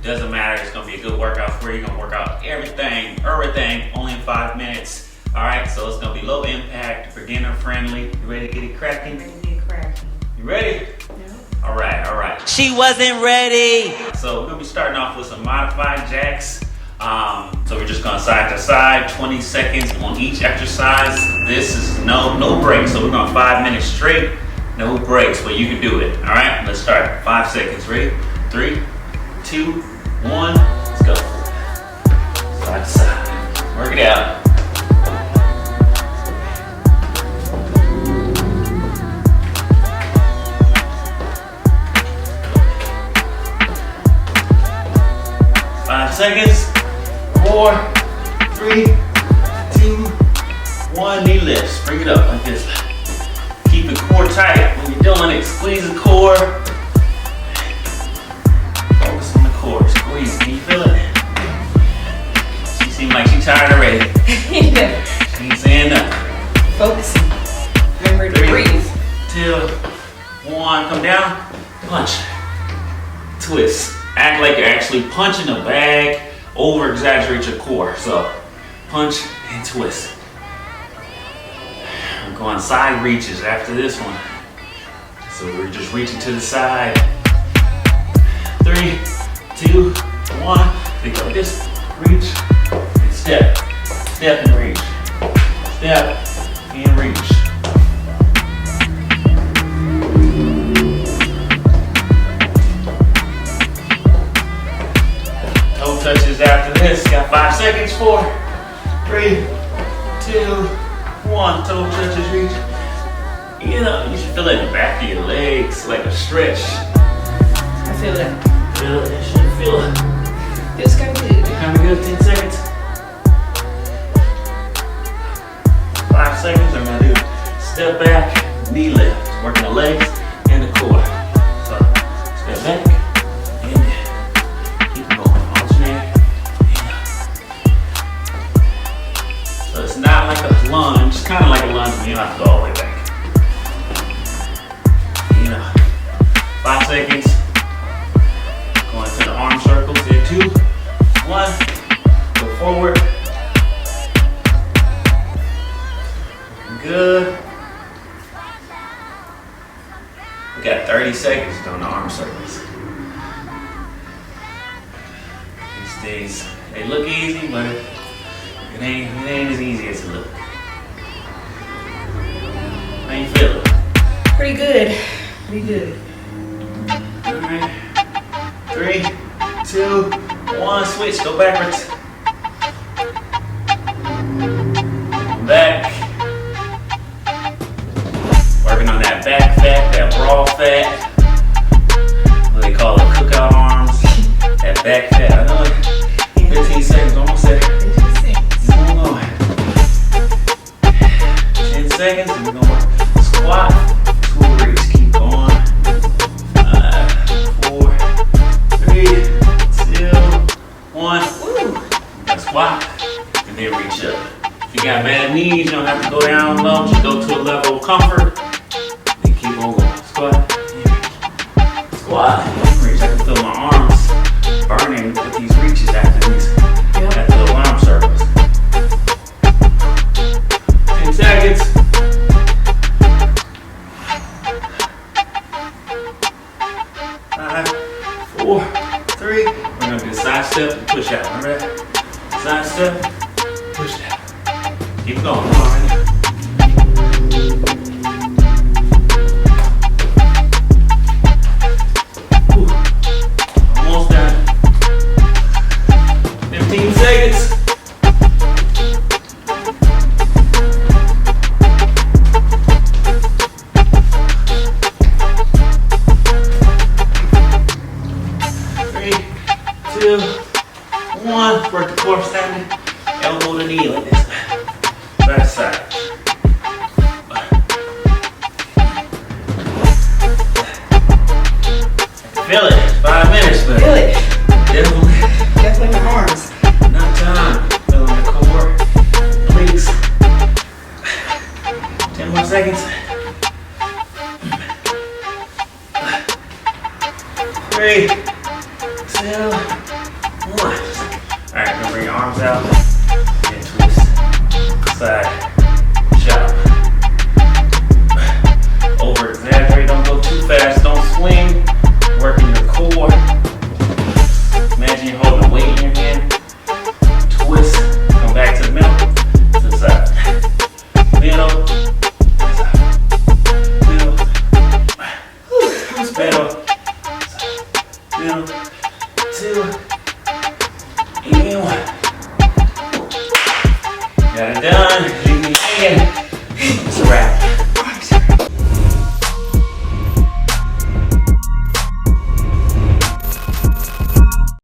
Doesn't matter, it's gonna be a good workout for you. You're gonna work out everything, only in 5 minutes. All right, so it's gonna be low impact, beginner friendly. You ready to get it cracking? Ready to get cracking. You ready? Yeah. All right. She wasn't ready. So we're gonna be starting off with some modified jacks. So we're just going side to side, 20 seconds on each exercise. This is no breaks. So we're going 5 minutes straight, no breaks, but you can do it. All right, let's start. 5 seconds. Ready? 3, 2, 1. Let's go. Side to side. Work it out. Seconds. 4, 3, 2, 1. Knee lifts. Bring it up like this. Keep the core tight when you're doing it. Squeeze the core. Focus on the core. Squeeze. Can you feel it? She seems like she's tired already. Yeah. She's saying up. Focusing. Remember to 3, breathe. 2, 1. Come down. Punch. Twist. Act like you're actually punching a bag. Over exaggerate your core. So punch and twist. I'm going side reaches after this one. So we're just reaching to the side. 3, 2, 1. Think like this. Reach and step. Step and reach. Step and reach. Touches after this. Got 5 seconds. 4, 3, 2, 1. Toe touches, reach. You should feel it in the back of your legs, like a stretch. I feel that. Feel it. You should feel it. Feels kind of good. Kind of good. 10 seconds. 5 seconds. I'm gonna do step back, knee lift, working the legs and the core. So step back. It's not like a lunge, it's kind of like a lunge, but you don't have to go all the way back. 5 seconds. Going to the arm circles. There, 2, 1. Go forward. Good. We got 30 seconds doing the arm circles. These days, they look easy, but it ain't as easy as it looks. How you feeling? Pretty good. Pretty good. Alright. 3, 2, 1. Switch. Go backwards. Back. Working on that back fat, that bra fat. What they call it, cookout arms. That back fat. I know it. 15 seconds. Almost there. 10 seconds, and we're going to squat, tool reach, keep going. 5, 4, 3, 2, 1. Squat, and then reach up. If you got bad knees, you don't have to go down low, just go to a level of comfort, then keep on going. Squat, squat, reach. I can feel my arms burning with these reaches after the arm circles. 10 seconds. 5, 4, 3. We're gonna do side step and push out. All right? Side step, push out. Keep going. Come on, right now. Almost done. 15 seconds. 3, 2, 1. Work the core standing. Elbow to knee like this. Back side. Feel it. 5 minutes, but Feel it. definitely my arms. not time. Feeling the core, obliques. 10 more seconds. 3, 2, out, and twist, side, chop. Over exaggerate, don't go too fast, don't swing, working your core. Imagine you're holding a weight in your hand, twist, come back to the middle, to the side. Middle, side, middle, middle, middle, two, and one. Got it done. Leave me hanging.